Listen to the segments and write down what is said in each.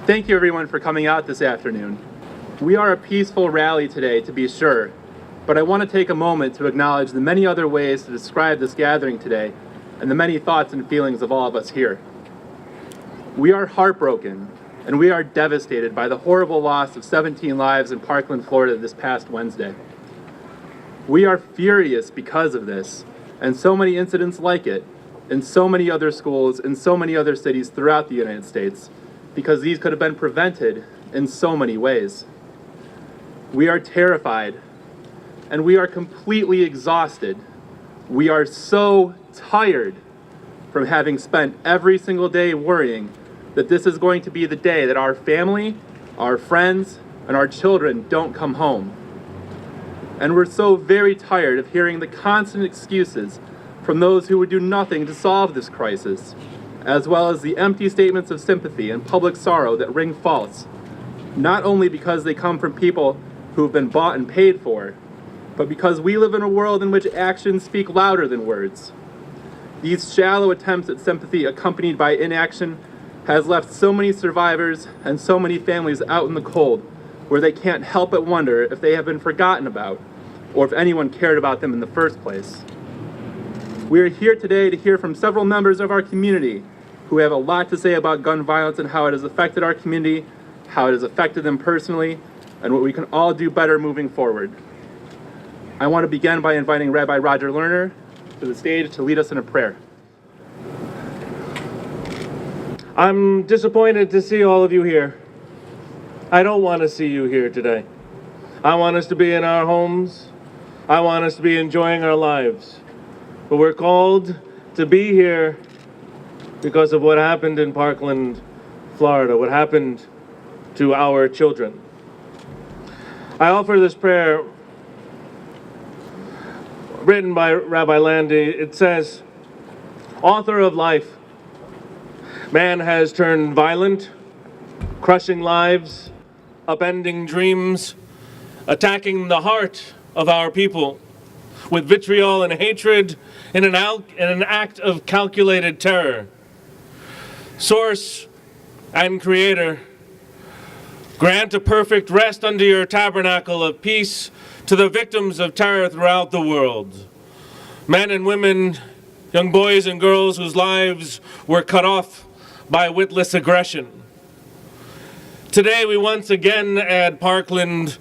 Thank you everyone for coming out this afternoon. We are a peaceful rally today, to be sure, but I want to take a moment to acknowledge the many other ways to describe this gathering today and the many thoughts and feelings of all of us here. We are heartbroken and we are devastated by the horrible loss of 17 lives in Parkland, Florida this past Wednesday. We are furious because of this and so many incidents like it in so many other schools in so many other cities throughout the United States, because these could have been prevented in so many ways. We are terrified and we are completely exhausted. We are so tired from having spent every single day worrying that this is going to be the day that our family, our friends, and our children don't come home. And we're so very tired of hearing the constant excuses from those who would do nothing to solve this crisis, as well as the empty statements of sympathy and public sorrow that ring false, not only because they come from people who have been bought and paid for, but because we live in a world in which actions speak louder than words. These shallow attempts at sympathy accompanied by inaction has left so many survivors and so many families out in the cold, where they can't help but wonder if they have been forgotten about, or if anyone cared about them in the first place. We are here today to hear from several members of our community who have a lot to say about gun violence and how it has affected our community, how it has affected them personally, and what we can all do better moving forward. I want to begin by inviting Rabbi Roger Lerner to the stage to lead us in a prayer. I'm disappointed to see all of you here. I don't want to see you here today. I want us to be in our homes. I want us to be enjoying our lives. But we're called to be here because of what happened in Parkland, Florida, what happened to our children. I offer this prayer written by Rabbi Landy. It says, "Author of life, man has turned violent, crushing lives, upending dreams, attacking the heart of our people with vitriol and hatred in an act of calculated terror. Source and Creator, grant a perfect rest under your tabernacle of peace to the victims of terror throughout the world. Men and women, young boys and girls whose lives were cut off by witless aggression. Today we once again add Parkland,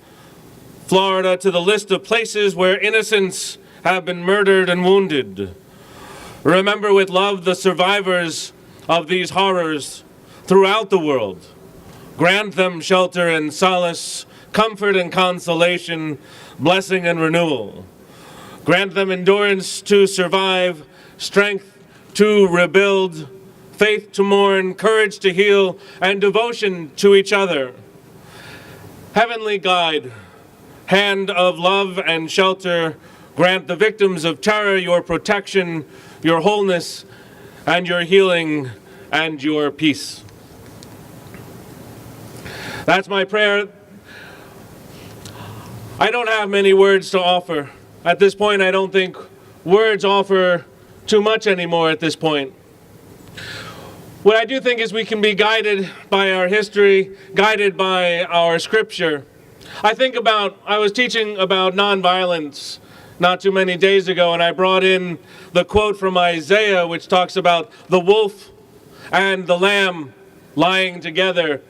Florida to the list of places where innocents have been murdered and wounded. Remember with love the survivors of these horrors throughout the world. Grant them shelter and solace, comfort and consolation, blessing and renewal. Grant them endurance to survive, strength to rebuild, faith to mourn, courage to heal, and devotion to each other. Heavenly Guide, hand of love and shelter, grant the victims of terror your protection, your wholeness, and your healing, and your peace." That's my prayer. I don't have many words to offer. At this point, I don't think words offer too much anymore at this point. What I do think is we can be guided by our history, guided by our scripture. I was teaching about nonviolence not too many days ago, and I brought in the quote from Isaiah, which talks about the wolf and the lamb lying together.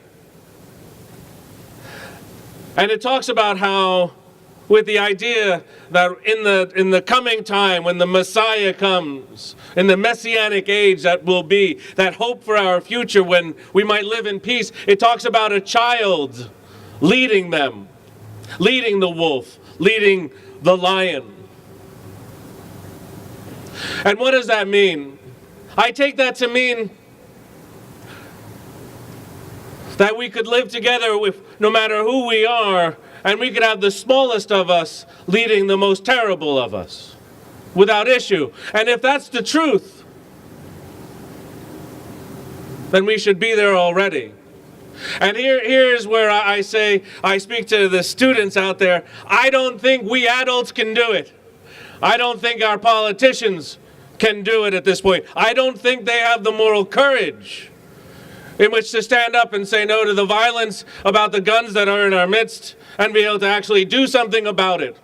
And it talks about how, with the idea that in the coming time, when the Messiah comes, in the messianic age that will be, that hope for our future when we might live in peace, it talks about a child leading them, leading the wolf, leading the lion. And what does that mean? I take that to mean that we could live together with no matter who we are, and we could have the smallest of us leading the most terrible of us without issue. And if that's the truth, then we should be there already. And here's where I speak to the students out there. I don't think we adults can do it. I don't think our politicians can do it at this point. I don't think they have the moral courage in which to stand up and say no to the violence about the guns that are in our midst and be able to actually do something about it.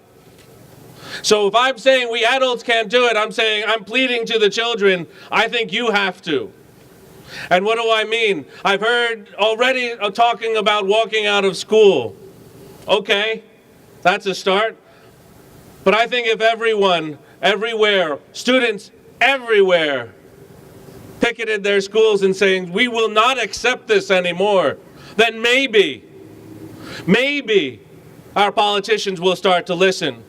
So if I'm saying we adults can't do it, I'm pleading to the children, I think you have to. And what do I mean? I've heard already talking about walking out of school. Okay, that's a start. But I think if everyone, everywhere, students everywhere, picketed their schools and saying, we will not accept this anymore, then maybe our politicians will start to listen.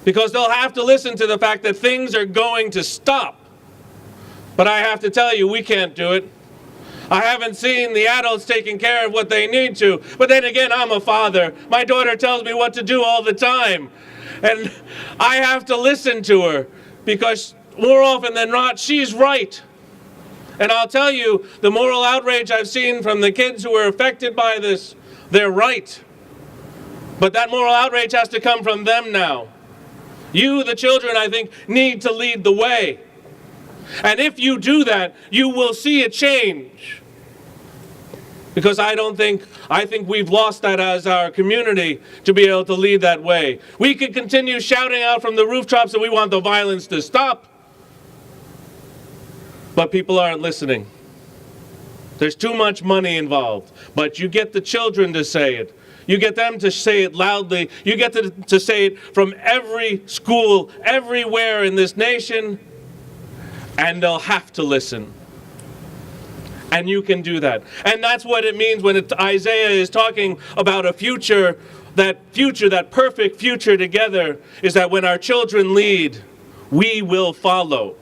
Because they'll have to listen to the fact that things are going to stop. But I have to tell you, we can't do it. I haven't seen the adults taking care of what they need to. But then again, I'm a father. My daughter tells me what to do all the time. And I have to listen to her because more often than not, she's right. And I'll tell you, the moral outrage I've seen from the kids who are affected by this, they're right. But that moral outrage has to come from them now. You, the children, I think, need to lead the way. And if you do that, you will see a change. Because I think we've lost that as our community to be able to lead that way. We could continue shouting out from the rooftops that we want the violence to stop. But people aren't listening. There's too much money involved. But you get the children to say it. You get them to say it loudly. You get to say it from every school, everywhere in this nation. And they'll have to listen. And you can do that. And that's what it means when Isaiah is talking about a future, that perfect future together, is that when our children lead, we will follow.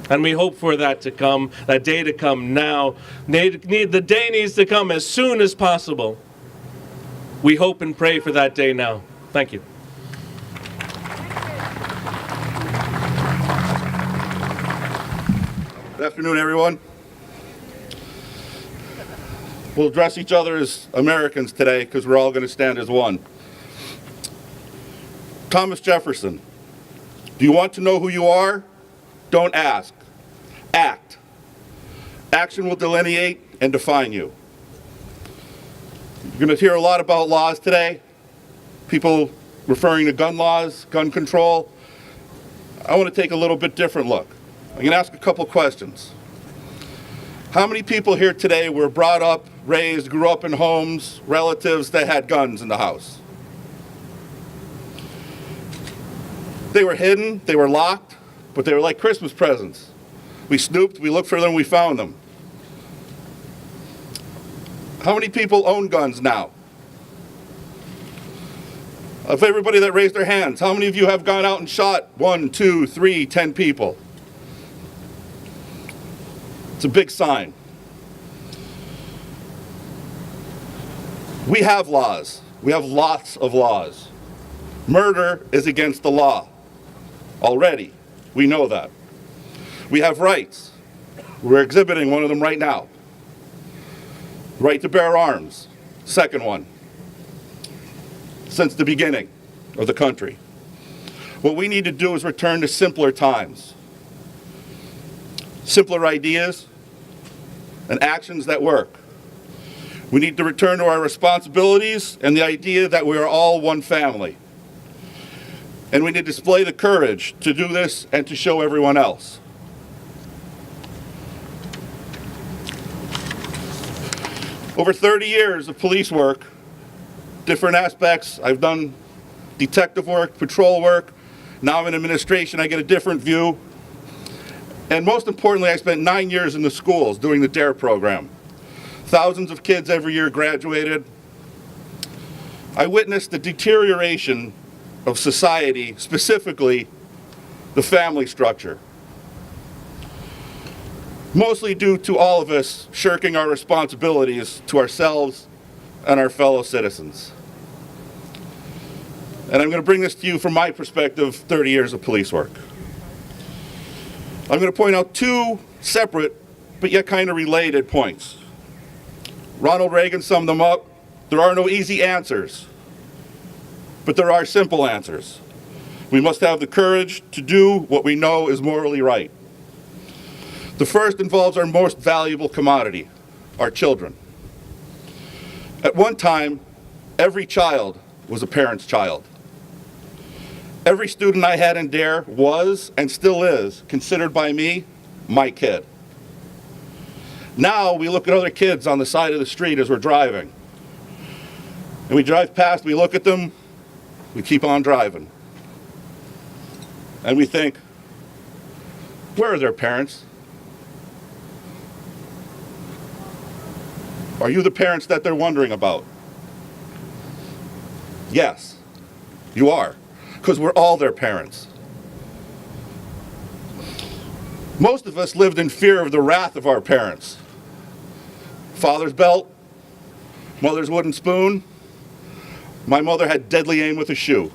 And we hope for that to come, that day to come now. The day needs to come as soon as possible. We hope and pray for that day now. Thank you. Good afternoon, everyone. We'll address each other as Americans today because we're all going to stand as one. Thomas Jefferson, do you want to know who you are? Don't ask. Act. Action will delineate and define you. You're going to hear a lot about laws today. People referring to gun laws, gun control. I want to take a little bit different look. I'm going to ask a couple questions. How many people here today were brought up, raised, grew up in homes, relatives that had guns in the house? They were hidden, they were locked, but they were like Christmas presents. We snooped, we looked for them, we found them. How many people own guns now? Of everybody that raised their hands, how many of you have gone out and shot 1, 2, 3, 10 people? It's a big sign. We have laws. We have lots of laws. Murder is against the law. Already. We know that. We have rights. We're exhibiting one of them right now. Right to bear arms. Second one. Since the beginning of the country. What we need to do is return to simpler times. Simpler ideas and actions that work. We need to return to our responsibilities and the idea that we are all one family. And we need to display the courage to do this and to show everyone else. Over 30 years of police work, different aspects. I've done detective work, patrol work. Now I'm in administration, I get a different view. And most importantly, I spent 9 years in the schools doing the DARE program. Thousands of kids every year graduated. I witnessed the deterioration of society, specifically the family structure. Mostly due to all of us shirking our responsibilities to ourselves and our fellow citizens. And I'm going to bring this to you from my perspective, 30 years of police work. I'm going to point out two separate, but yet kind of related points. Ronald Reagan summed them up. There are no easy answers, but there are simple answers. We must have the courage to do what we know is morally right. The first involves our most valuable commodity, our children. At one time, every child was a parent's child. Every student I had in DARE was, and still is, considered by me, my kid. Now we look at other kids on the side of the street as we're driving. And we drive past, we look at them, we keep on driving. And we think, where are their parents? Are you the parents that they're wondering about? Yes, you are, because we're all their parents. Most of us lived in fear of the wrath of our parents. Father's belt, mother's wooden spoon. My mother had deadly aim with a shoe.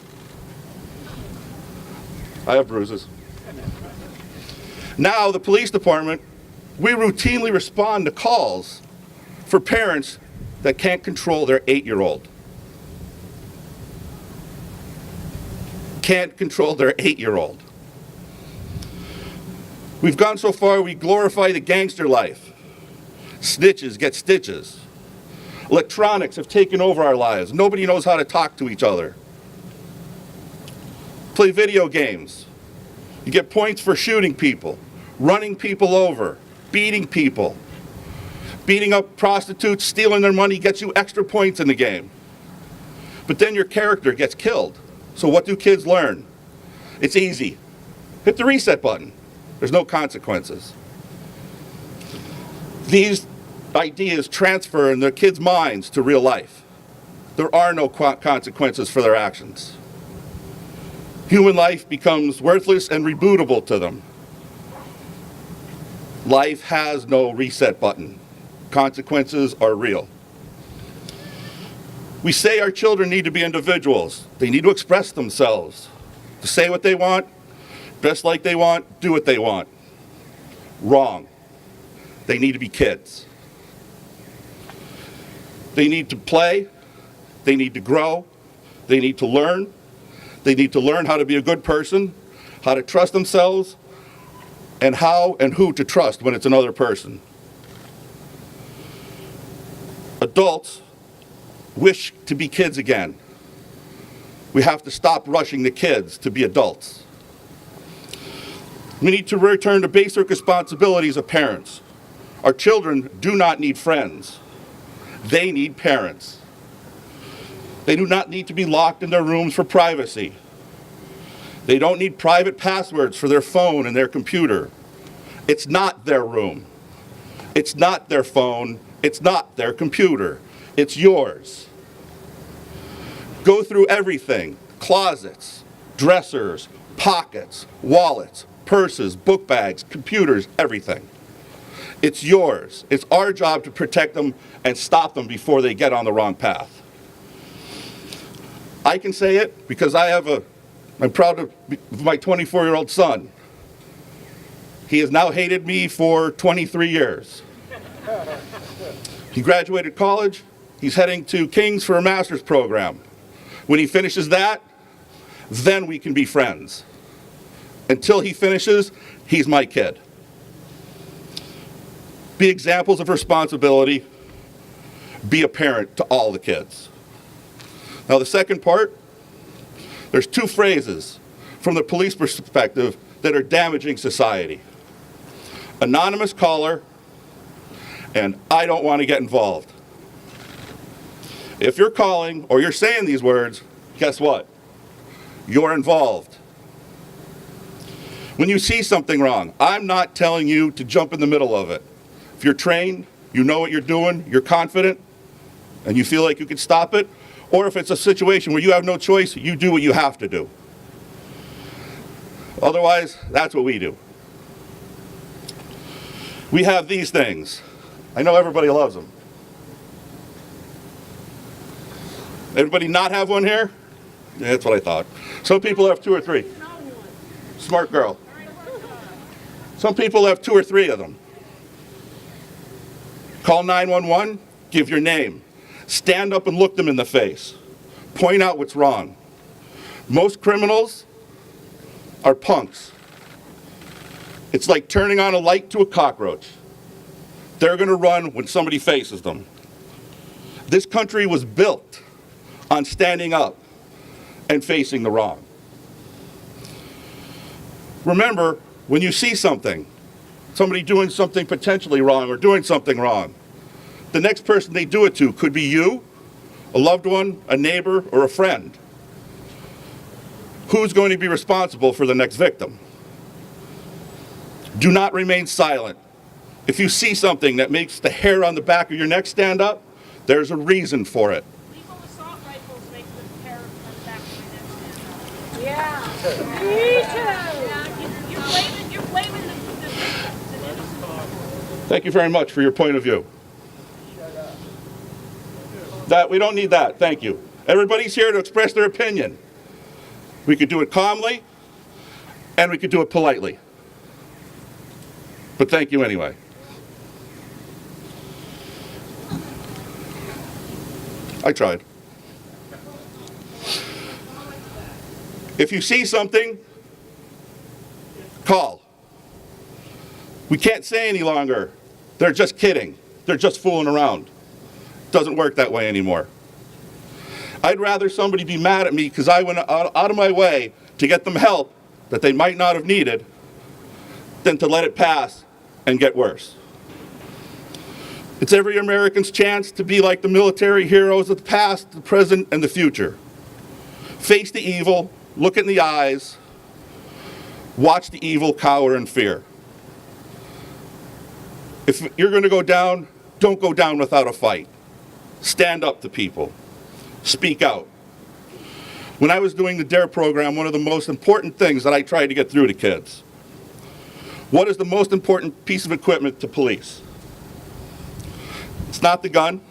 I have bruises. Now, the police department, we routinely respond to calls for parents that can't control their 8-year-old. Can't control their 8-year-old. We've gone so far we glorify the gangster life. Snitches get stitches. Electronics have taken over our lives. Nobody knows how to talk to each other. Play video games. You get points for shooting people, running people over, beating people. Beating up prostitutes, stealing their money gets you extra points in the game. But then your character gets killed. So what do kids learn? It's easy. Hit the reset button. There's no consequences. These ideas transfer in their kids' minds to real life. There are no consequences for their actions. Human life becomes worthless and rebootable to them. Life has no reset button. Consequences are real. We say our children need to be individuals. They need to express themselves, to say what they want, dress like they want, do what they want. Wrong. They need to be kids. They need to play. They need to grow. They need to learn. They need to learn how to be a good person, how to trust themselves, and how and who to trust when it's another person. Adults wish to be kids again. We have to stop rushing the kids to be adults. We need to return to basic responsibilities of parents. Our children do not need friends. They need parents. They do not need to be locked in their rooms for privacy. They don't need private passwords for their phone and their computer. It's not their room. It's not their phone. It's not their computer. It's yours. Go through everything: closets, dressers, pockets, wallets, purses, book bags, computers, everything. It's yours. It's our job to protect them and stop them before they get on the wrong path. I can say it because I'm proud of my 24-year-old son. He has now hated me for 23 years. He graduated college. He's heading to King's for a master's program. When he finishes that, then we can be friends. Until he finishes, he's my kid. Be examples of responsibility. Be a parent to all the kids. Now, the second part, there's two phrases from the police perspective that are damaging society. Anonymous caller and I don't want to get involved. If you're calling or you're saying these words, guess what? You're involved. When you see something wrong, I'm not telling you to jump in the middle of it. If you're trained, you know what you're doing, you're confident, and you feel like you can stop it, or if it's a situation where you have no choice, you do what you have to do. Otherwise, that's what we do. We have these things. I know everybody loves them. Everybody not have one here? Yeah, that's what I thought. Some people have 2 or 3. Smart girl. Some people have 2 or 3 of them. Call 911, give your name. Stand up and look them in the face. Point out what's wrong. Most criminals are punks. It's like turning on a light to a cockroach. They're going to run when somebody faces them. This country was built on standing up and facing the wrong. Remember, when you see something, somebody doing something potentially wrong or doing something wrong, the next person they do it to could be you, a loved one, a neighbor, or a friend. Who's going to be responsible for the next victim? Do not remain silent. If you see something that makes the hair on the back of your neck stand up, there's a reason for it. Lethal assault rifles make the hair on the back of my neck stand up. Yeah. Me too. You're blaming the victims and innocent. Thank you very much for your point of view. We don't need that, thank you. Everybody's here to express their opinion. We could do it calmly, and we could do it politely. But thank you anyway. I tried. If you see something, call. We can't say any longer, they're just kidding, they're just fooling around. Doesn't work that way anymore. I'd rather somebody be mad at me because I went out of my way to get them help that they might not have needed than to let it pass and get worse. It's every American's chance to be like the military heroes of the past, the present, and the future. Face the evil, look it in the eyes, watch the evil cower in fear. If you're going to go down, don't go down without a fight. Stand up to people. Speak out. When I was doing the DARE program, one of the most important things that I tried to get through to kids: what is the most important piece of equipment to police? It's not the gun,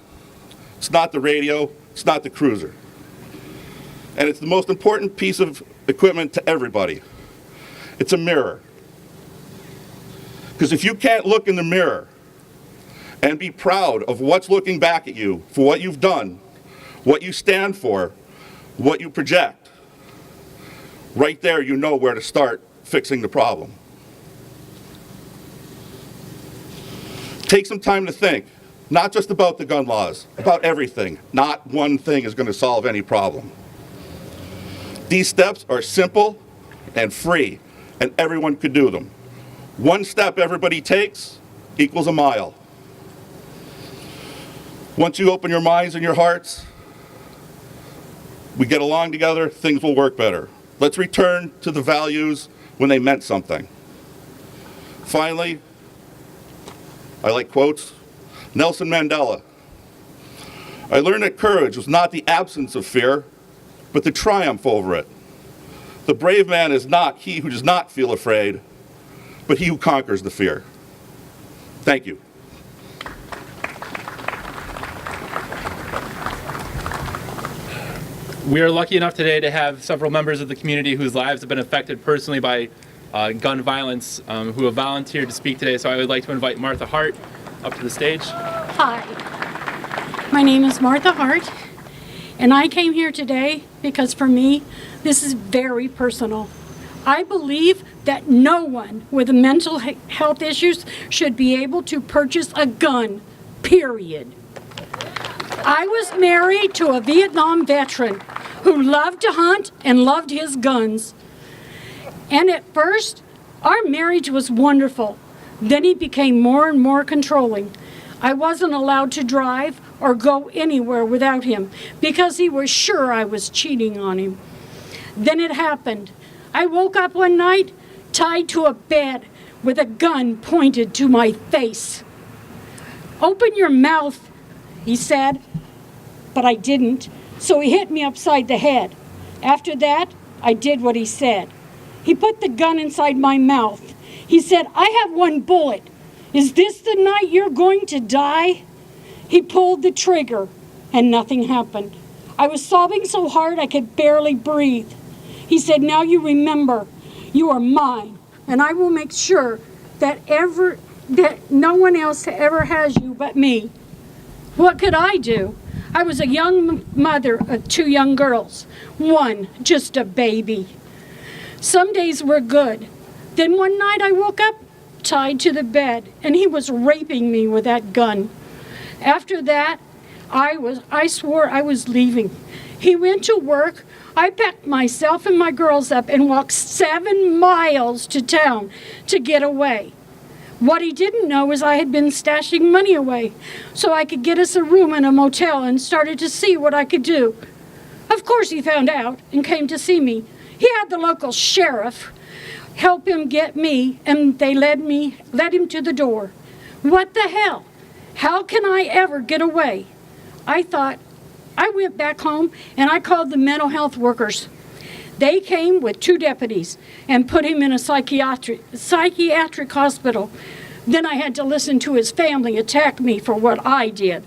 it's not the radio, it's not the cruiser. And it's the most important piece of equipment to everybody. It's a mirror. Because if you can't look in the mirror and be proud of what's looking back at you for what you've done, what you stand for, what you project, right there you know where to start fixing the problem. Take some time to think, not just about the gun laws, about everything. Not one thing is going to solve any problem. These steps are simple and free, and everyone could do them. One step everybody takes equals a mile. Once you open your minds and your hearts, we get along together, things will work better. Let's return to the values when they meant something. Finally, I like quotes. Nelson Mandela. I learned that courage was not the absence of fear, but the triumph over it. The brave man is not he who does not feel afraid, but he who conquers the fear. Thank you. We are lucky enough today to have several members of the community whose lives have been affected personally by gun violence who have volunteered to speak today. So I would like to invite Martha Hart up to the stage. Hi, my name is Martha Hart, and I came here today because for me, this is very personal. I believe that no one with mental health issues should be able to purchase a gun, period. I was married to a Vietnam veteran who loved to hunt and loved his guns. And at first, our marriage was wonderful. Then he became more and more controlling. I wasn't allowed to drive or go anywhere without him because he was sure I was cheating on him. Then it happened. I woke up one night tied to a bed with a gun pointed to my face. "Open your mouth," he said, but I didn't, so he hit me upside the head. After that, I did what he said. He put the gun inside my mouth. He said, "I have one bullet. Is this the night you're going to die?" He pulled the trigger, and nothing happened. I was sobbing so hard I could barely breathe. He said, "Now you remember, you are mine, and I will make sure that no one else ever has you but me." What could I do? I was a young mother of 2 young girls, one just a baby. Some days were good. Then one night I woke up tied to the bed, and he was raping me with that gun. After that, I swore I was leaving. He went to work. I packed myself and my girls up and walked 7 miles to town to get away. What he didn't know is I had been stashing money away so I could get us a room in a motel and started to see what I could do. Of course he found out and came to see me. He had the local sheriff help him get me, and they led him to the door. What the hell? How can I ever get away? I went back home and I called the mental health workers. They came with 2 deputies and put him in a psychiatric hospital. Then I had to listen to his family attack me for what I did.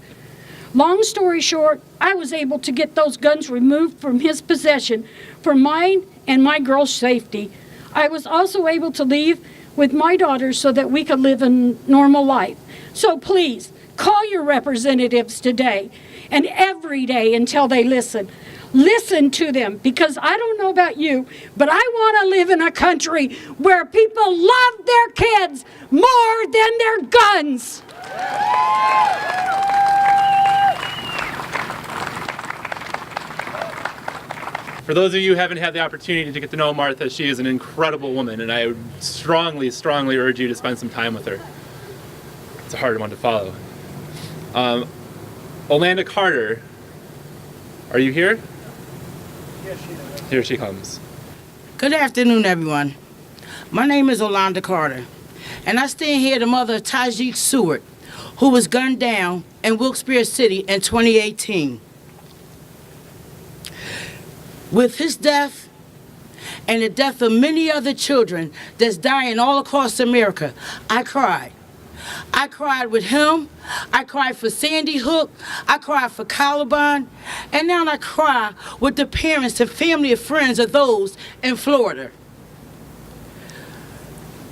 Long story short, I was able to get those guns removed from his possession for mine and my girl's safety. I was also able to leave with my daughters so that we could live a normal life. So please, call your representatives today and every day until they listen. Listen to them, because I don't know about you, but I want to live in a country where people love their kids more than their guns. For those of you who haven't had the opportunity to get to know Martha, she is an incredible woman, and I would strongly, strongly urge you to spend some time with her. It's a hard one to follow. Olanda Carter, are you here? Yes, she is. Here she comes. Good afternoon, everyone. My name is Olanda Carter, and I stand here the mother of Tajik Seward, who was gunned down in Wilkes Barre City in 2018. With his death and the death of many other children that's dying all across America, I cried. I cried with him. I cried for Sandy Hook. I cried for Columbine. And now I cry with the parents and family and friends of those in Florida.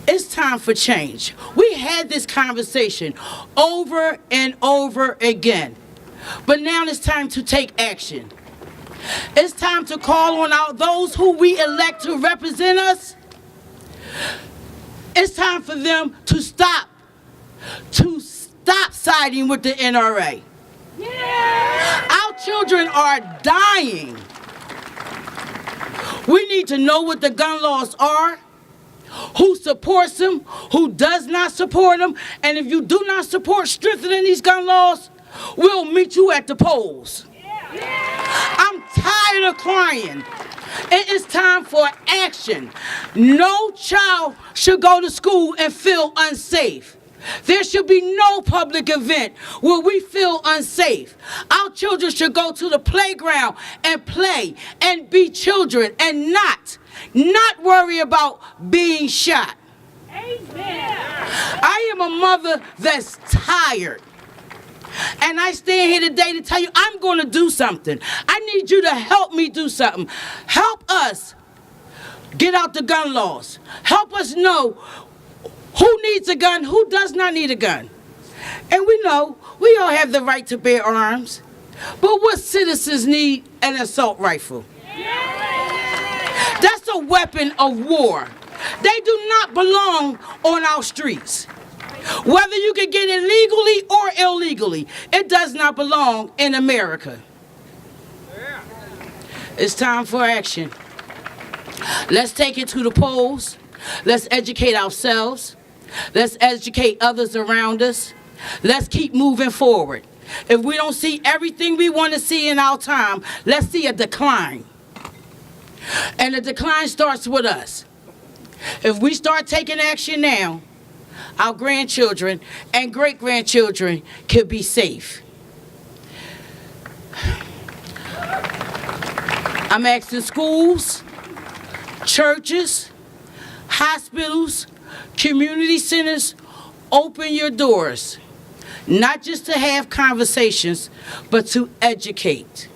It's time for change. We had this conversation over and over again. But now it's time to take action. It's time to call on out those who we elect to represent us. It's time for them to stop siding with the NRA. Yeah. Our children are dying. We need to know what the gun laws are, who supports them, who does not support them, and if you do not support strengthening these gun laws, we'll meet you at the polls. Yeah. I'm tired of crying. It is time for action. No child should go to school and feel unsafe. There should be no public event where we feel unsafe. Our children should go to the playground and play and be children and not worry about being shot. Amen. I am a mother that's tired. And I stand here today to tell you I'm going to do something. I need you to help me do something. Help us get out the gun laws. Help us know who needs a gun, who does not need a gun. And we know we all have the right to bear arms. But what citizens need an assault rifle? That's a weapon of war. They do not belong on our streets. Whether you can get it legally or illegally, it does not belong in America. It's time for action. Let's take it to the polls. Let's educate ourselves. Let's educate others around us. Let's keep moving forward. If we don't see everything we want to see in our time, let's see a decline. And the decline starts with us. If we start taking action now, our grandchildren and great-grandchildren can be safe. I'm asking schools, churches, hospitals, community centers, open your doors, not just to have conversations, but to educate,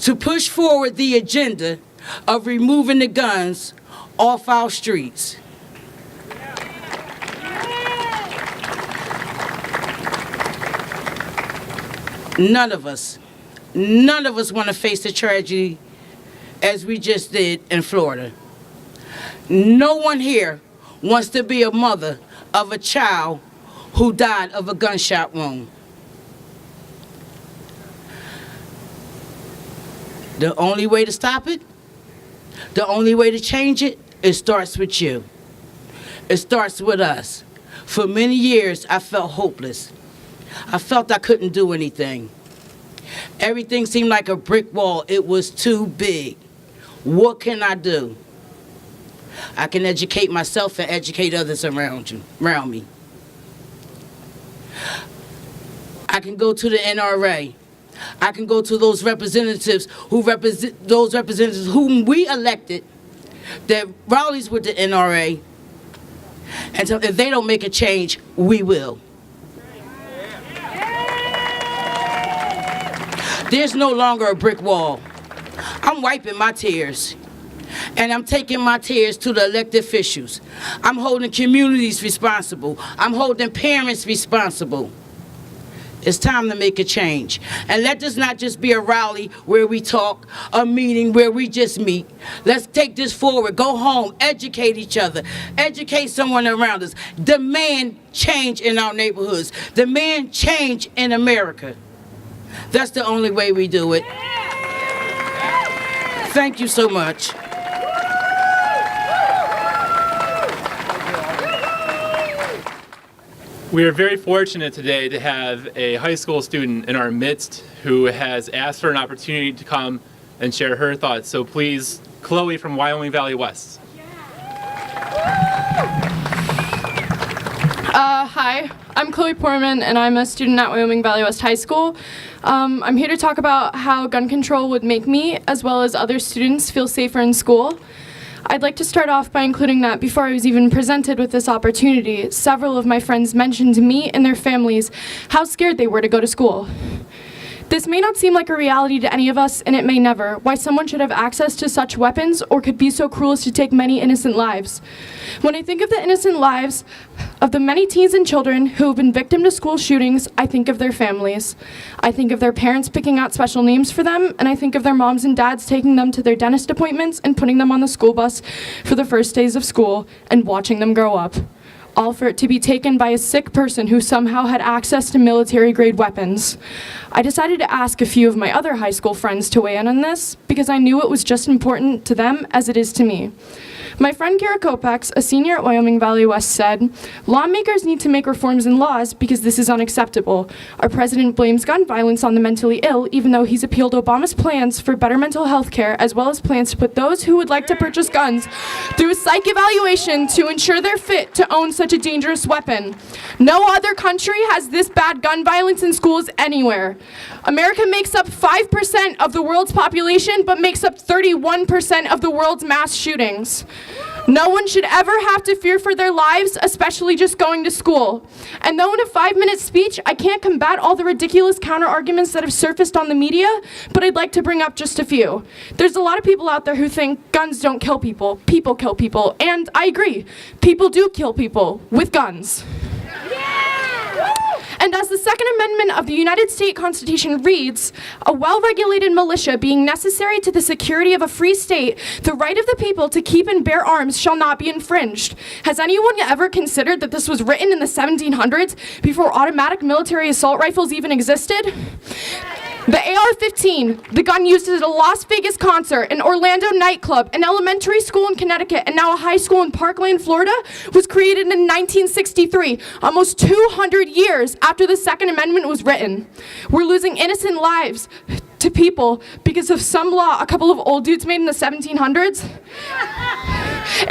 to push forward the agenda of removing the guns off our streets. None of us want to face the tragedy as we just did in Florida. No one here wants to be a mother of a child who died of a gunshot wound. The only way to stop it, the only way to change it, it starts with you. It starts with us. For many years, I felt hopeless. I felt I couldn't do anything. Everything seemed like a brick wall. It was too big. What can I do? I can educate myself and educate others around me. I can go to the NRA. I can go to those representatives whom we elected that rallies with the NRA, and so if they don't make a change, we will. There's no longer a brick wall. I'm wiping my tears, and I'm taking my tears to the elected officials. I'm holding communities responsible. I'm holding parents responsible. It's time to make a change. And let this not just be a rally where we talk, a meeting where we just meet. Let's take this forward. Go home, educate each other, educate someone around us. Demand change in our neighborhoods. Demand change in America. That's the only way we do it. Thank you so much. We are very fortunate today to have a high school student in our midst who has asked for an opportunity to come and share her thoughts. So please, Chloe from Wyoming Valley West. Hi, I'm Chloe Portman, and I'm a student at Wyoming Valley West High School. I'm here to talk about how gun control would make me, as well as other students, feel safer in school. I'd like to start off by including that before I was even presented with this opportunity, several of my friends mentioned to me and their families how scared they were to go to school. This may not seem like a reality to any of us, and it may never, why someone should have access to such weapons or could be so cruel as to take many innocent lives. When I think of the innocent lives of the many teens and children who have been victim to school shootings, I think of their families. I think of their parents picking out special names for them, and I think of their moms and dads taking them to their dentist appointments and putting them on the school bus for the first days of school and watching them grow up. All for it to be taken by a sick person who somehow had access to military-grade weapons. I decided to ask a few of my other high school friends to weigh in on this because I knew it was just important to them as it is to me. My friend Kara Kopex, a senior at Wyoming Valley West, said, "Lawmakers need to make reforms in laws because this is unacceptable. Our president blames gun violence on the mentally ill, even though he's appealed Obama's plans for better mental health care, as well as plans to put those who would like to purchase guns through a psych evaluation to ensure they're fit to own such a dangerous weapon. No other country has this bad gun violence in schools anywhere. America makes up 5% of the world's population, but makes up 31% of the world's mass shootings. No one should ever have to fear for their lives, especially just going to school. And though in a 5-minute speech, I can't combat all the ridiculous counter-arguments that have surfaced on the media, but I'd like to bring up just a few. There's a lot of people out there who think guns don't kill people kill people, and I agree. People do kill people with guns. And as the Second Amendment of the United States Constitution reads, a well-regulated militia being necessary to the security of a free state, the right of the people to keep and bear arms shall not be infringed. Has anyone ever considered that this was written in the 1700s before automatic military assault rifles even existed? The AR-15, the gun used at a Las Vegas concert, an Orlando nightclub, an elementary school in Connecticut, and now a high school in Parkland, Florida, was created in 1963, almost 200 years after the Second Amendment was written. We're losing innocent lives to people because of some law a couple of old dudes made in the 1700s.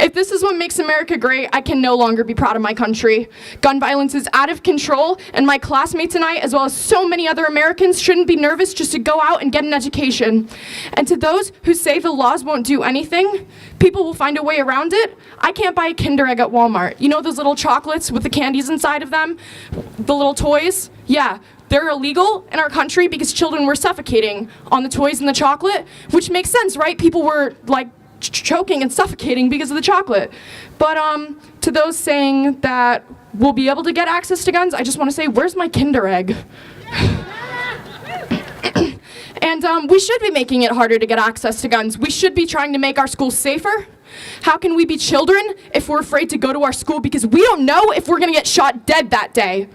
If this is what makes America great, I can no longer be proud of my country. Gun violence is out of control, and my classmates and I, as well as so many other Americans, shouldn't be nervous just to go out and get an education. And to those who say the laws won't do anything, people will find a way around it. I can't buy a Kinder Egg at Walmart. You know those little chocolates with the candies inside of them? The little toys? Yeah. They're illegal in our country because children were suffocating on the toys and the chocolate, which makes sense, right? People were like choking and suffocating because of the chocolate. But to those saying that we'll be able to get access to guns, I just want to say, where's my Kinder Egg? And we should be making it harder to get access to guns. We should be trying to make our schools safer. How can we be children if we're afraid to go to our school because we don't know if we're going to get shot dead that day?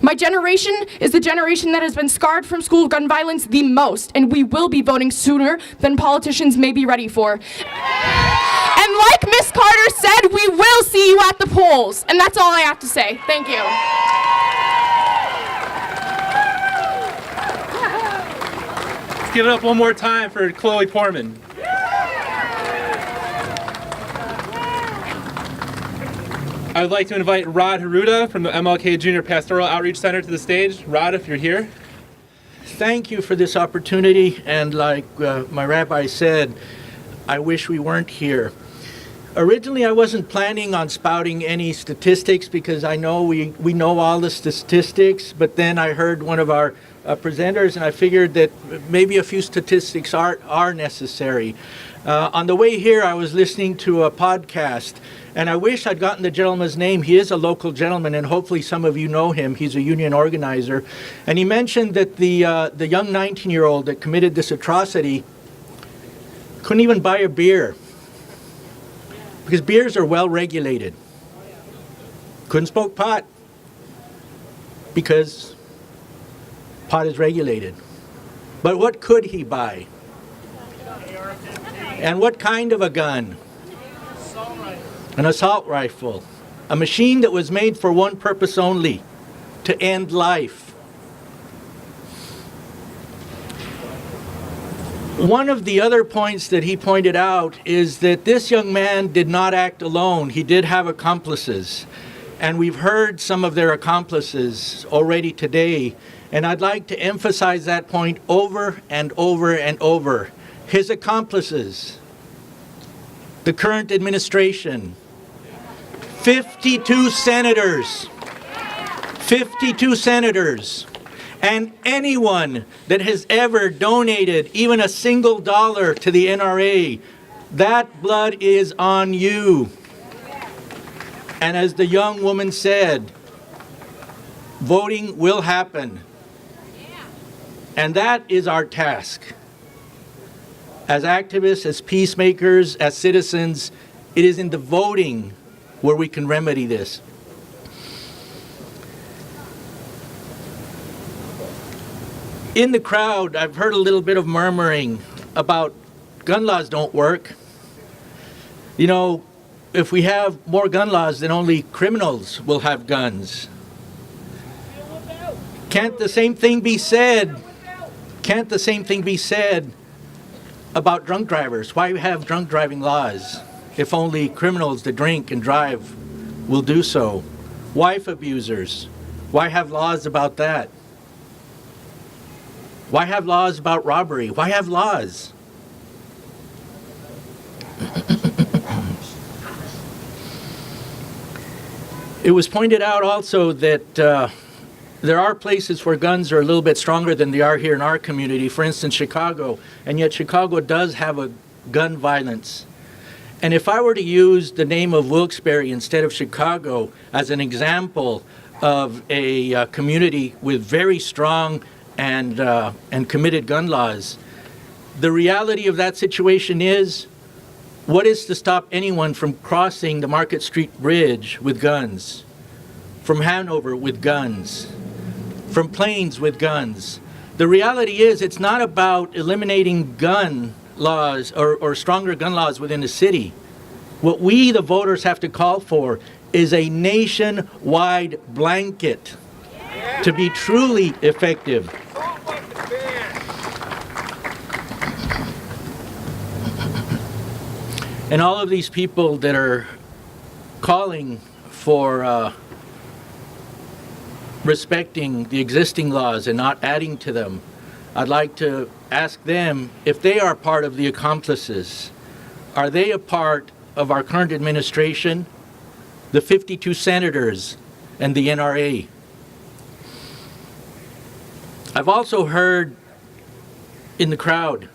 My generation is the generation that has been scarred from school gun violence the most, and we will be voting sooner than politicians may be ready for. And like Miss Carter said, we will see you at the polls. And that's all I have to say. Thank you. Let's give it up one more time for Chloe Portman. I would like to invite Rod Haruda from the MLK Junior Pastoral Outreach Center to the stage. Rod, if you're here. Thank you for this opportunity, and like my rabbi said, I wish we weren't here. Originally, I wasn't planning on spouting any statistics because I know we know all the statistics, but then I heard one of our presenters, and I figured that maybe a few statistics are necessary. On the way here, I was listening to a podcast, and I wish I'd gotten the gentleman's name. He is a local gentleman, and hopefully some of you know him. He's a union organizer. And he mentioned that the young 19-year-old that committed this atrocity couldn't even buy a beer because beers are well regulated. Couldn't smoke pot because pot is regulated. But what could he buy? And what kind of a gun? An assault rifle. A machine that was made for one purpose only, to end life. One of the other points that he pointed out is that this young man did not act alone. He did have accomplices. And we've heard some of their accomplices already today. And I'd like to emphasize that point over and over and over. His accomplices, the current administration, 52 senators, and anyone that has ever donated even a single dollar to the NRA, that blood is on you. And as the young woman said, voting will happen. And that is our task. As activists, as peacemakers, as citizens, it is in the voting where we can remedy this. In the crowd, I've heard a little bit of murmuring about gun laws don't work. You know, if we have more gun laws, then only criminals will have guns. Can't the same thing be said? Can't the same thing be said about drunk drivers? Why have drunk driving laws if only criminals that drink and drive will do so? Wife abusers, why have laws about that? Why have laws about robbery? Why have laws? It was pointed out also that there are places where guns are a little bit stronger than they are here in our community. For instance, Chicago. And yet Chicago does have a gun violence. And if I were to use the name of Wilkes Barre instead of Chicago as an example of a community with very strong and committed gun laws, the reality of that situation is, what is to stop anyone from crossing the Market Street Bridge with guns, from Hanover with guns, from Plains with guns? The reality is, it's not about eliminating gun laws or stronger gun laws within the city. What we, the voters, have to call for is a nationwide blanket to be truly effective. And all of these people that are calling for respecting the existing laws and not adding to them, I'd like to ask them if they are part of the accomplices. Are they a part of our current administration, the 52 senators, and the NRA? I've also heard in the crowd,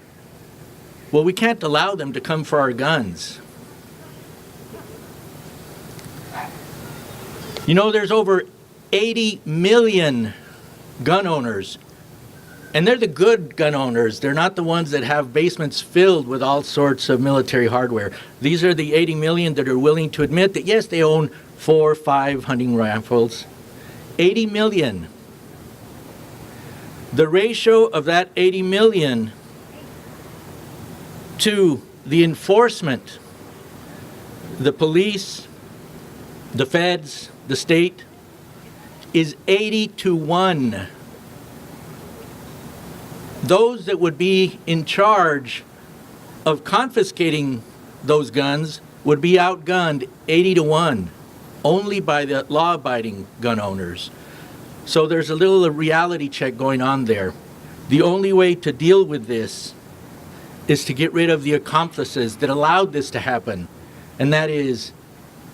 well, we can't allow them to come for our guns. You know, there's over 80 million gun owners, And they're the good gun owners. They're not the ones that have basements filled with all sorts of military hardware. These are the 80 million that are willing to admit that, yes, they own 4 or 5 hunting rifles. 80 million. The ratio of that 80 million to the enforcement, the police, the feds, the state, is 80 to 1. Those that would be in charge of confiscating those guns would be outgunned 80 to 1, only by the law-abiding gun owners. So there's a little reality check going on there. The only way to deal with this is to get rid of the accomplices that allowed this to happen. And that is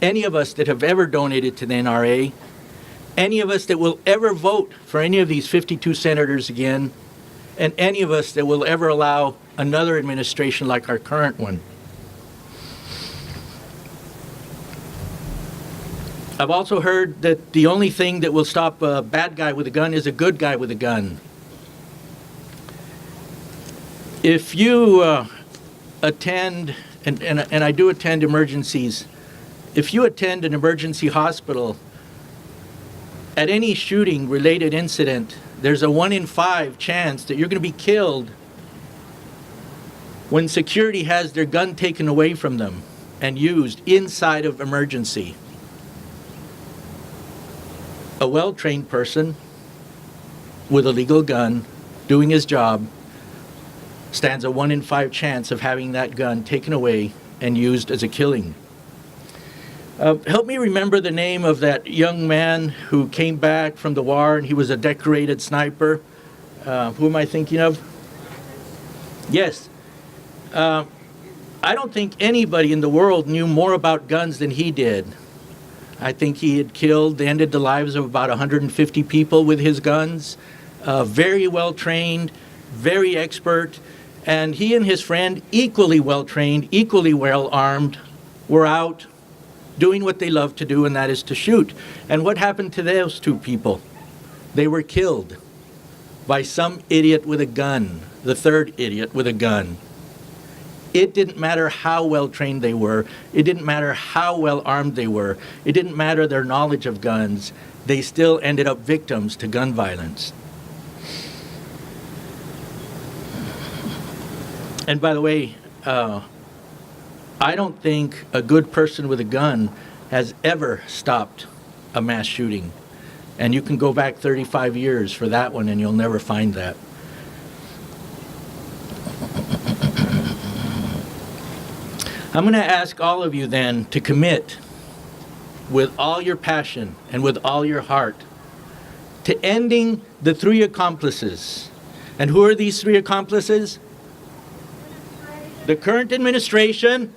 any of us that have ever donated to the NRA, any of us that will ever vote for any of these 52 senators again, and any of us that will ever allow another administration like our current one. I've also heard that the only thing that will stop a bad guy with a gun is a good guy with a gun. If you attend, and I do attend emergencies, if you attend an emergency hospital, at any shooting-related incident, there's a 1 in 5 chance that you're going to be killed when security has their gun taken away from them and used inside of emergency. A well-trained person with a legal gun doing his job stands a 1 in 5 chance of having that gun taken away and used as a killing. Help me remember the name of that young man who came back from the war and he was a decorated sniper. Who am I thinking of? Yes. I don't think anybody in the world knew more about guns than he did. I think he had ended the lives of about 150 people with his guns. Very well trained, very expert, and he and his friend, equally well trained, equally well armed, were out doing what they love to do, and that is to shoot. And what happened to those 2 people? They were killed by some idiot with a gun, the third idiot with a gun. It didn't matter how well trained they were. It didn't matter how well armed they were. It didn't matter their knowledge of guns. They still ended up victims to gun violence. And by the way, I don't think a good person with a gun has ever stopped a mass shooting. And you can go back 35 years for that one and you'll never find that. I'm going to ask all of you then to commit with all your passion and with all your heart to ending the 3 accomplices. And who are these 3 accomplices? The current administration,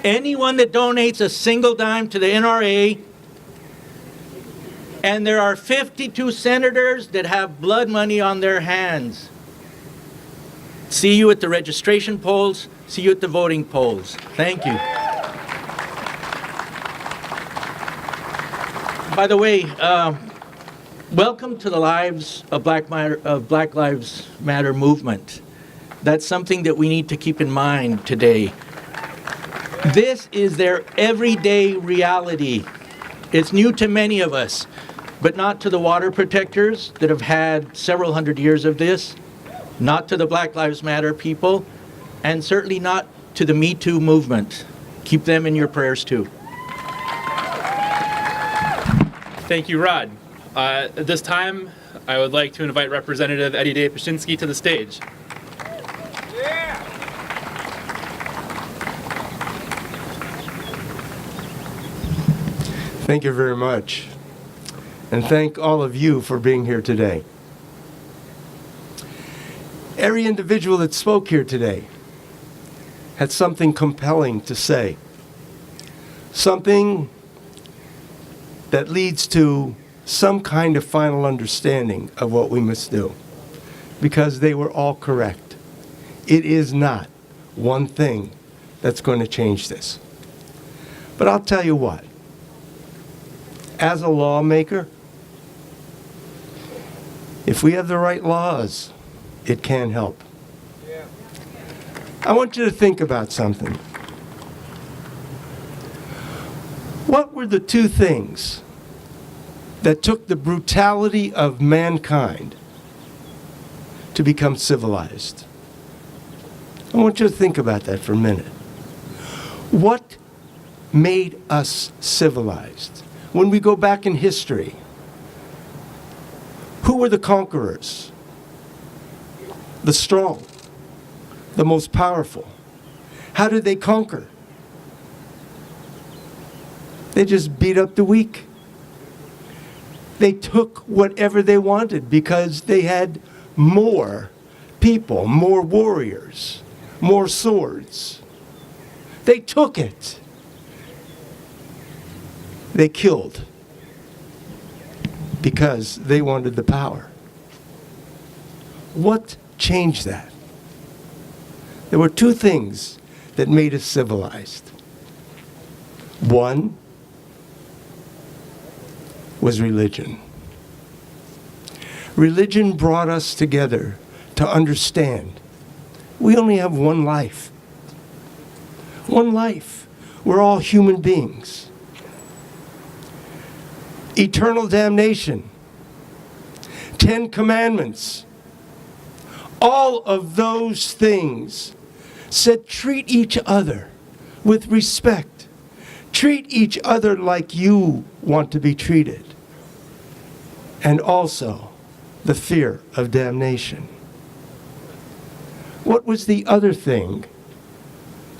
anyone that donates a single dime to the NRA, and there are 52 senators that have blood money on their hands. See you at the registration polls. See you at the voting polls. Thank you. By the way, welcome to the lives of Black Lives Matter movement. That's something that we need to keep in mind today. This is their everyday reality. It's new to many of us, but not to the water protectors that have had several hundred years of this, not to the Black Lives Matter people, and certainly not to the Me Too movement. Keep them in your prayers too. Thank you, Rod. At this time, I would like to invite Representative Eddie Day Pashinsky to the stage. Thank you very much. And thank all of you for being here today. Every individual that spoke here today had something compelling to say. Something that leads to some kind of final understanding of what we must do. Because they were all correct. It is not one thing that's going to change this. But I'll tell you what. As a lawmaker, If we have the right laws, it can help. I want you to think about something. What were the two things that took the brutality of mankind to become civilized? I want you to think about that for a minute. What made us civilized? When we go back in history, who were the conquerors? The strong, the most powerful. How did they conquer? They just beat up the weak. They took whatever they wanted because they had more people, more warriors, more swords. They took it. They killed because they wanted the power. What changed that? There were two things that made us civilized. One was religion. Religion brought us together to understand we only have one life. One life. We're all human beings. Eternal damnation. 10 Commandments. All of those things said treat each other with respect. Treat each other like you want to be treated. And also the fear of damnation. What was the other thing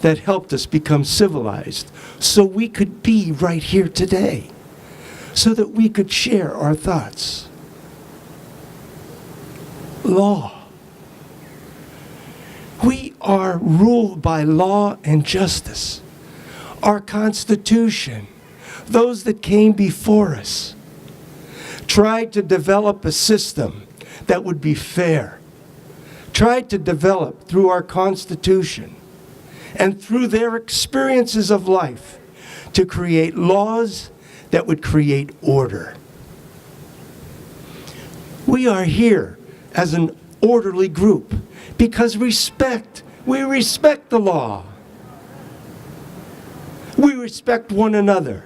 that helped us become civilized so we could be right here today? So that we could share our thoughts? Law. We are ruled by law and justice. Our Constitution, those that came before us, tried to develop a system that would be fair, tried to develop through our Constitution and through their experiences of life to create laws that would create order. We are here as an orderly group because we respect the law. We respect one another.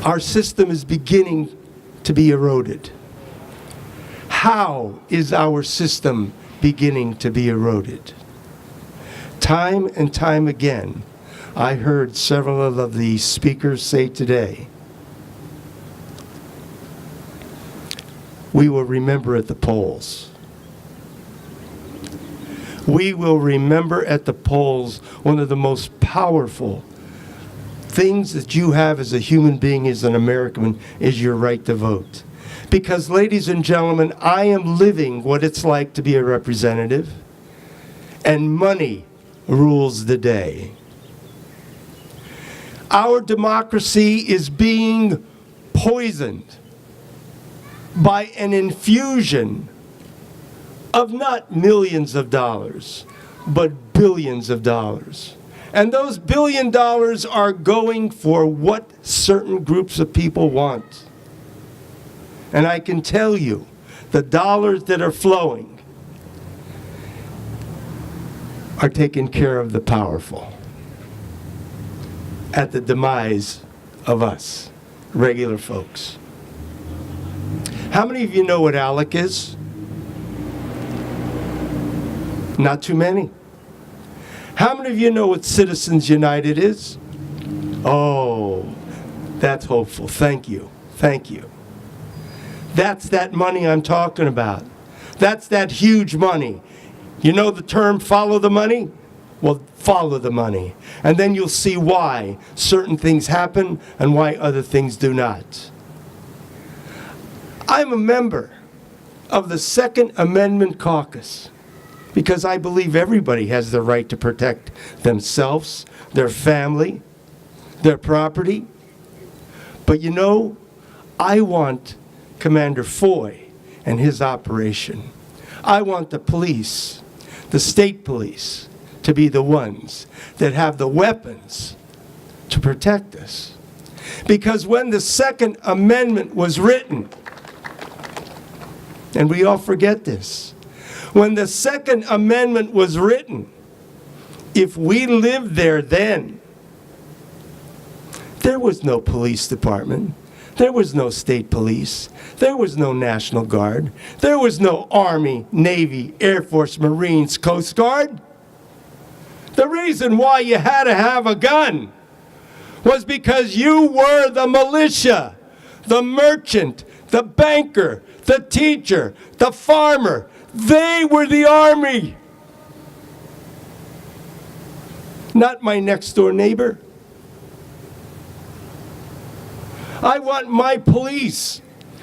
Our system is beginning to be eroded. How is our system beginning to be eroded? Time and time again, I heard several of the speakers say today, we will remember at the polls. We will remember at the polls one of the most powerful things that you have as a human being, as an American, is your right to vote. Because, ladies and gentlemen, I am living what it's like to be a representative, and money rules the day. Our democracy is being poisoned by an infusion of not millions of dollars, but billions of dollars. And those $1 billion are going for what certain groups of people want. And I can tell you, the dollars that are flowing are taking care of the powerful at the demise of us, regular folks. How many of you know what ALEC is? Not too many. How many of you know what Citizens United is? Oh, that's hopeful. Thank you. Thank you. That's that money I'm talking about. That's that huge money. You know the term follow the money? Well, follow the money. And then you'll see why certain things happen and why other things do not. I'm a member of the Second Amendment Caucus because I believe everybody has the right to protect themselves, their family, their property. But you know, I want Commander Foy and his operation. I want the police, the state police, to be the ones that have the weapons to protect us. Because when the Second Amendment was written, and we all forget this, when the Second Amendment was written, if we lived there then, there was no police department. There was no state police. There was no National Guard. There was no Army, Navy, Air Force, Marines, Coast Guard. The reason why you had to have a gun was because you were the militia, the merchant, the banker, the teacher, the farmer. They were the army. Not my next door neighbor. I want my police.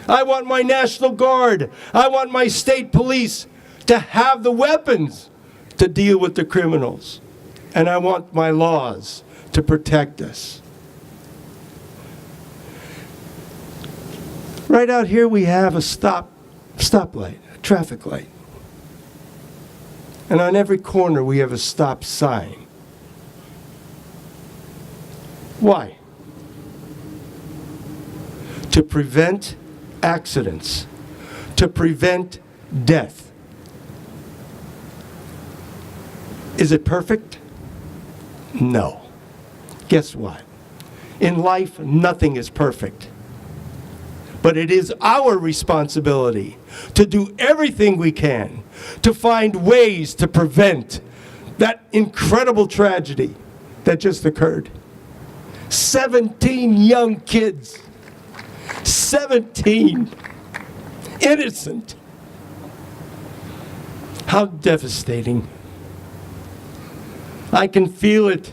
I want my National Guard. I want my state police to have the weapons to deal with the criminals. And I want my laws to protect us. Right out here we have a stoplight, a traffic light. And on every corner we have a stop sign. Why? To prevent accidents, to prevent death. Is it perfect? No. Guess what? In life, nothing is perfect. But it is our responsibility to do everything we can to find ways to prevent that incredible tragedy that just occurred. 17 young kids. 17. Innocent. How devastating. I can feel it.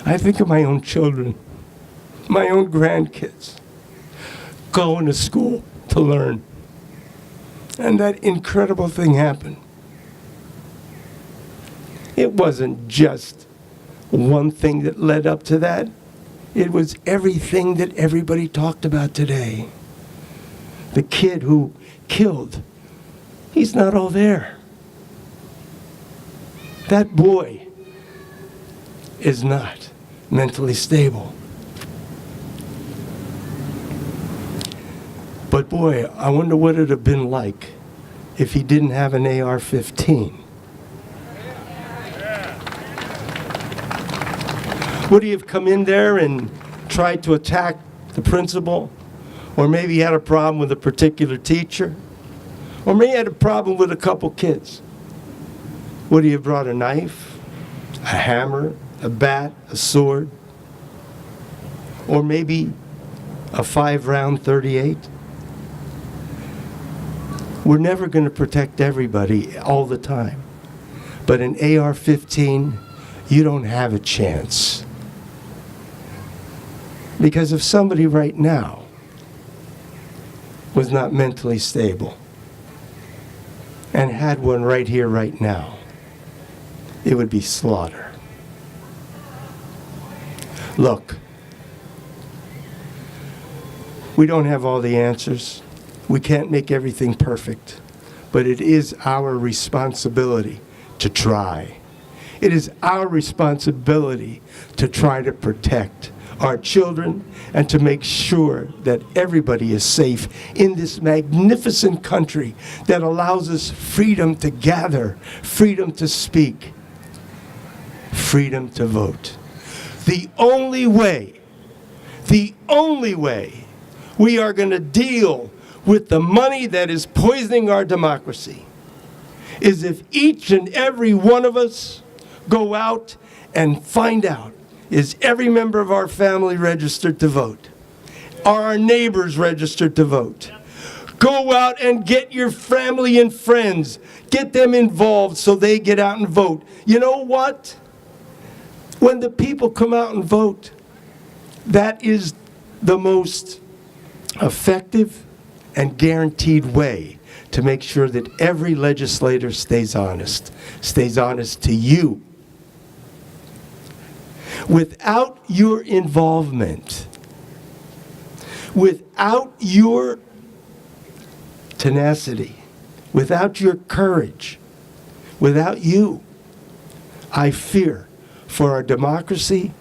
I think of my own children, my own grandkids, going to school to learn. And that incredible thing happened. It wasn't just one thing that led up to that. It was everything that everybody talked about today. The kid who killed, he's not all there. That boy is not mentally stable. But boy, I wonder what it would have been like if he didn't have an AR-15. Would he have come in there and tried to attack the principal? Or maybe he had a problem with a particular teacher? Or maybe he had a problem with a couple kids? Would he have brought a knife, a hammer, a bat, a sword? Or maybe a 5-round .38? We're never going to protect everybody all the time. But an AR-15, you don't have a chance. Because if somebody right now was not mentally stable and had one right here, right now, it would be slaughter. Look, we don't have all the answers. We can't make everything perfect, but it is our responsibility to try. It is our responsibility to try to protect our children and to make sure that everybody is safe in this magnificent country that allows us freedom to gather, freedom to speak, freedom to vote. The only way we are going to deal with the money that is poisoning our democracy is if each and every one of us go out and find out, is every member of our family registered to vote? Are our neighbors registered to vote? Go out and get your family and friends. Get them involved so they get out and vote. You know what? When the people come out and vote, that is the most effective and guaranteed way to make sure that every legislator stays honest to you. Without your involvement, without your tenacity, without your courage, without you, I fear for our democracy,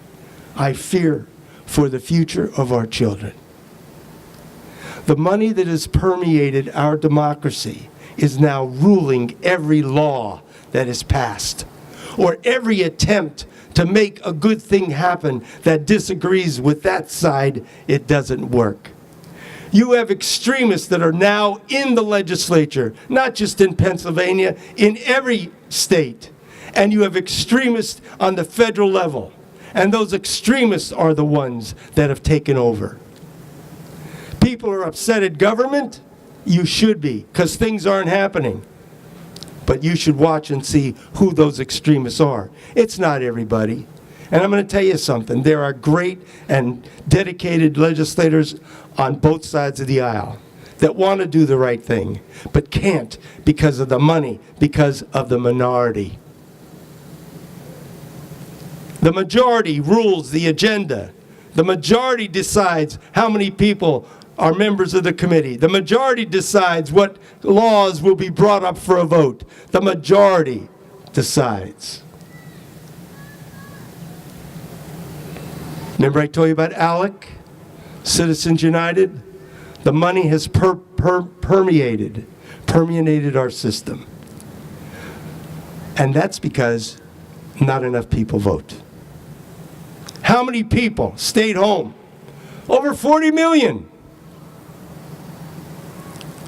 I fear for the future of our children. The money that has permeated our democracy is now ruling every law that is passed, or every attempt to make a good thing happen that disagrees with that side. It doesn't work. You have extremists that are now in the legislature, not just in Pennsylvania, in every state. And you have extremists on the federal level. And those extremists are the ones that have taken over. People are upset at government. You should be, because things aren't happening. But you should watch and see who those extremists are. It's not everybody. And I'm going to tell you something. There are great and dedicated legislators on both sides of the aisle that want to do the right thing, but can't because of the money, because of the minority. The majority rules the agenda. The majority decides how many people are members of the committee. The majority decides what laws will be brought up for a vote. The majority decides. Remember I told you about ALEC, Citizens United? The money has permeated our system. And that's because not enough people vote. How many people stayed home? Over 40 million.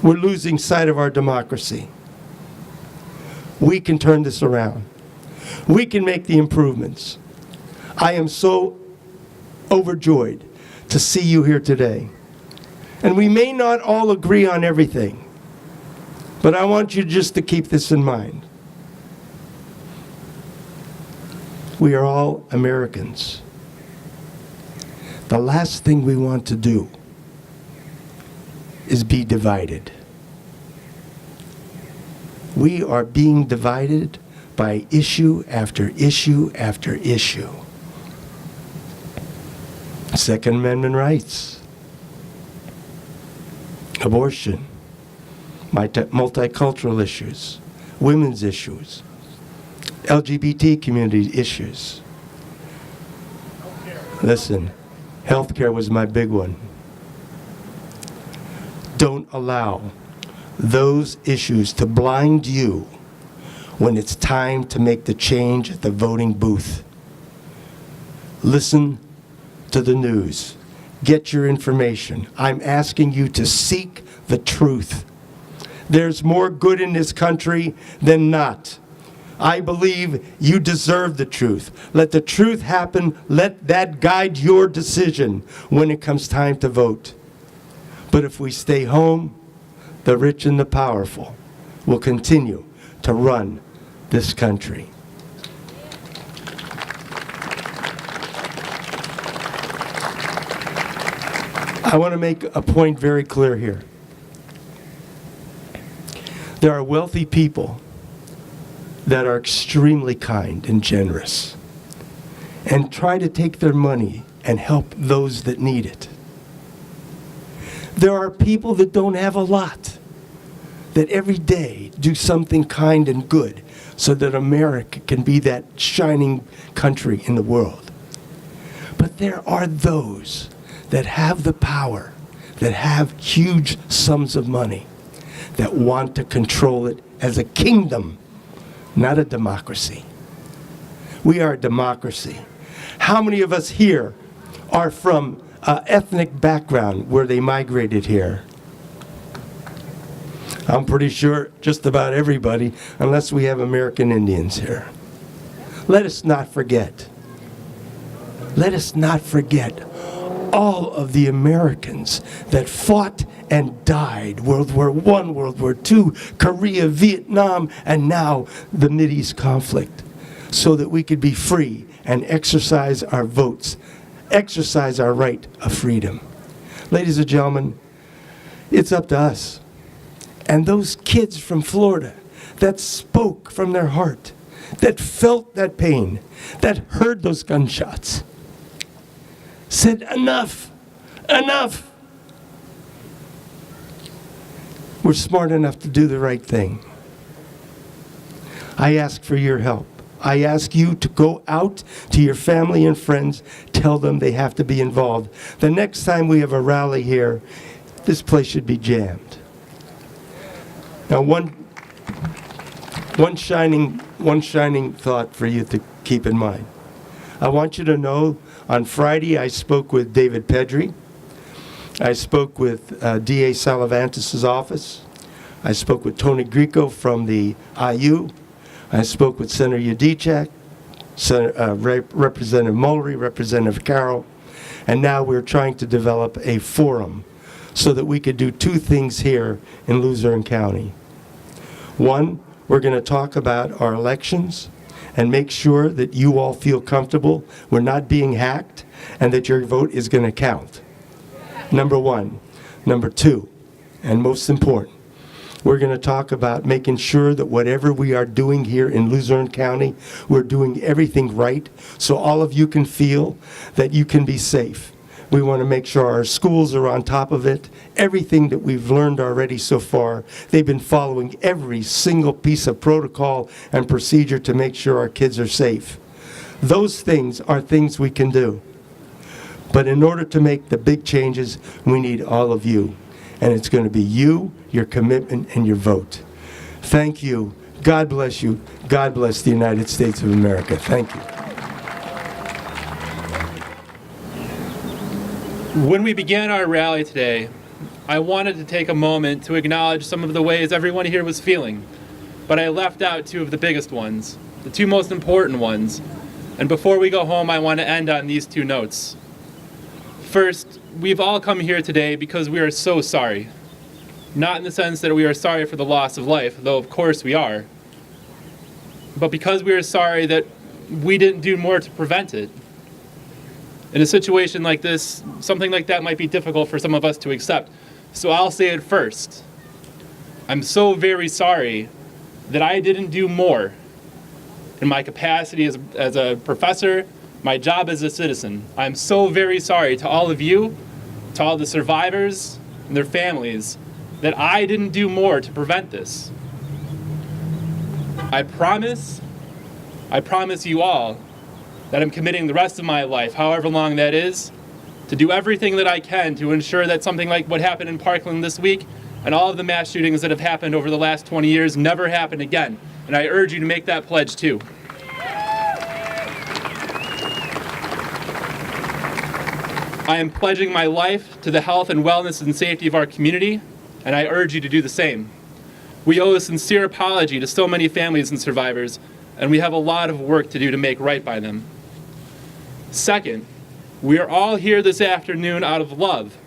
We're losing sight of our democracy. We can turn this around. We can make the improvements. I am so overjoyed to see you here today. And we may not all agree on everything, but I want you just to keep this in mind. We are all Americans. The last thing we want to do is be divided. We are being divided by issue after issue after issue. Second Amendment rights, abortion, multicultural issues, women's issues, LGBT community issues. Listen, healthcare was my big one. Don't allow those issues to blind you when it's time to make the change at the voting booth. Listen to the news. Get your information. I'm asking you to seek the truth. There's more good in this country than not. I believe you deserve the truth. Let the truth happen. Let that guide your decision when it comes time to vote. But if we stay home, the rich and the powerful will continue to run this country. I want to make a point very clear here. There are wealthy people that are extremely kind and generous and try to take their money and help those that need it. There are people that don't have a lot, that every day do something kind and good so that America can be that shining country in the world. But there are those that have the power, that have huge sums of money, that want to control it as a kingdom, not a democracy. We are a democracy. How many of us here are from an ethnic background where they migrated here? I'm pretty sure just about everybody, unless we have American Indians here. Let us not forget. Let us not forget all of the Americans that fought and died. World War I, World War II, Korea, Vietnam, and now the Mideast conflict, so that we could be free and exercise our votes, exercise our right of freedom. Ladies and gentlemen, it's up to us. And those kids from Florida that spoke from their heart, that felt that pain, that heard those gunshots, said, enough, enough. We're smart enough to do the right thing. I ask for your help. I ask you to go out to your family and friends, tell them they have to be involved. The next time we have a rally here, this place should be jammed. Now, one shining thought for you to keep in mind. I want you to know, on Friday I spoke with David Pedri. I spoke with D.A. Salavantis' office. I spoke with Tony Grieco from the IU. I spoke with Senator Yudichak, Representative Mullery, Representative Carroll, and now we're trying to develop a forum so that we could do two things here in Luzerne County. One, we're going to talk about our elections and make sure that you all feel comfortable we're not being hacked and that your vote is going to count. Number one. Number two, and most important, we're going to talk about making sure that whatever we are doing here in Luzerne County, we're doing everything right so all of you can feel that you can be safe. We want to make sure our schools are on top of it. Everything that we've learned already so far, they've been following every single piece of protocol and procedure to make sure our kids are safe. Those things are things we can do. But in order to make the big changes, we need all of you. And it's going to be you, your commitment, and your vote. Thank you. God bless you. God bless the United States of America. Thank you. When we began our rally today, I wanted to take a moment to acknowledge some of the ways everyone here was feeling, but I left out two of the biggest ones, the two most important ones. And before we go home, I want to end on these two notes. First, we've all come here today because we are so sorry. Not in the sense that we are sorry for the loss of life, though of course we are, but because we are sorry that we didn't do more to prevent it. In a situation like this, something like that might be difficult for some of us to accept, so I'll say it first. I'm so very sorry that I didn't do more in my capacity as a professor, my job as a citizen. I'm so very sorry to all of you, to all the survivors and their families, that I didn't do more to prevent this. I promise you all that I'm committing the rest of my life, however long that is, to do everything that I can to ensure that something like what happened in Parkland this week and all of the mass shootings that have happened over the last 20 years never happen again. And I urge you to make that pledge too. I am pledging my life to the health and wellness and safety of our community, and I urge you to do the same. We owe a sincere apology to so many families and survivors, and we have a lot of work to do to make right by them. Second, we are all here this afternoon out of love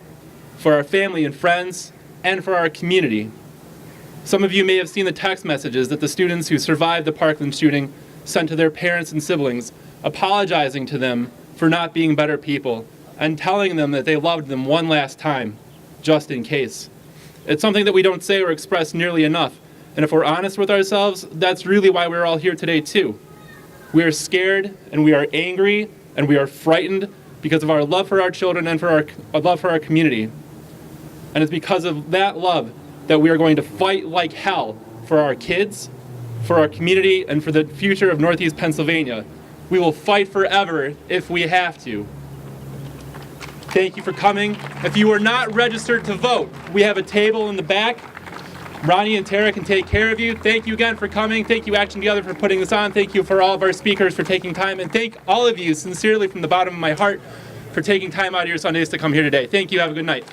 for our family and friends and for our community. Some of you may have seen the text messages that the students who survived the Parkland shooting sent to their parents and siblings, apologizing to them for not being better people and telling them that they loved them one last time, just in case. It's something that we don't say or express nearly enough, and if we're honest with ourselves, that's really why we're all here today too. We are scared, and we are angry, and we are frightened because of our love for our children and for our love for our community. And it's because of that love that we are going to fight like hell for our kids, for our community, and for the future of Northeast Pennsylvania. We will fight forever if we have to. Thank you for coming. If you are not registered to vote, we have a table in the back. Ronnie and Tara can take care of you. Thank you again for coming. Thank you, Action Together, for putting this on. Thank you for all of our speakers for taking time. And thank all of you, sincerely from the bottom of my heart, for taking time out of your Sundays to come here today. Thank you. Have a good night.